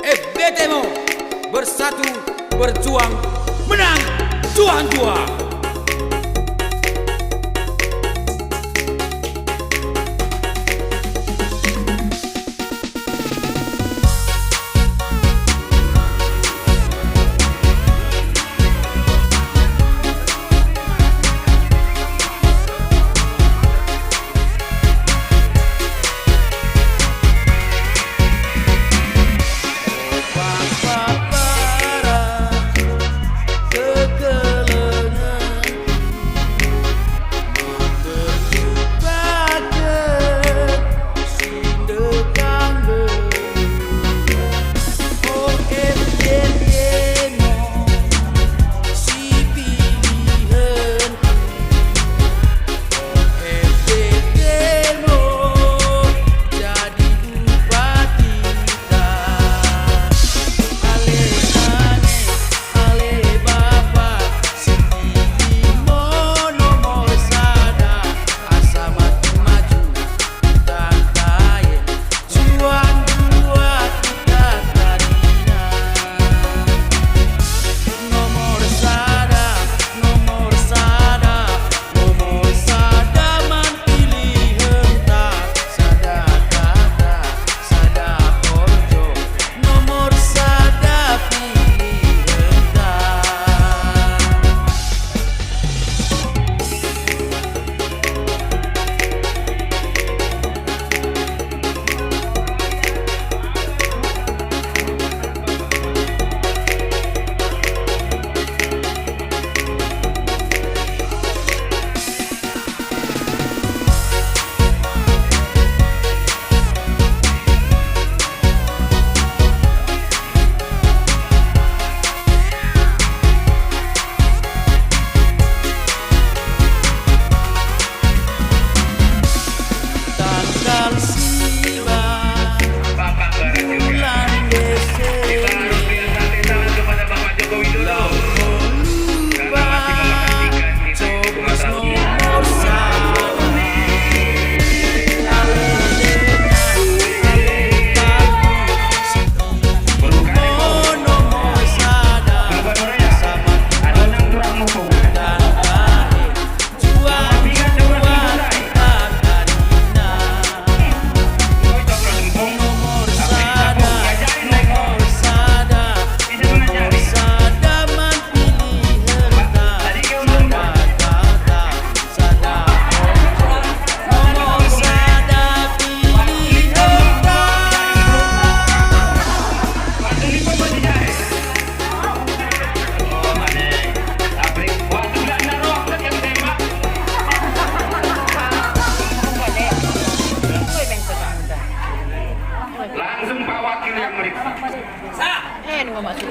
FBTMO bersatu berjuang menang juang-juang. Langsung Pak Wakil yang meriksa. Sah. Nggak masuk.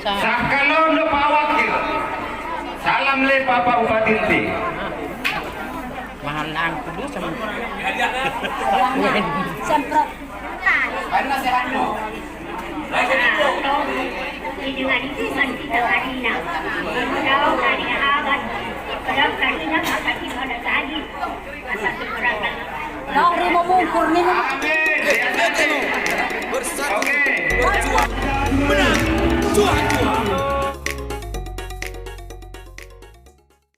Sah kalau lo Pak Wakil. Salam le Bapak Bupati Inti. Mahal lang ko doon sa mga. Semprot. Karena sehat mo. Dengan itu kita karina. Kalau karina awat, kalau karina kakak kita ada tadi. Asal seberapa. Kau rimo mungkur ni.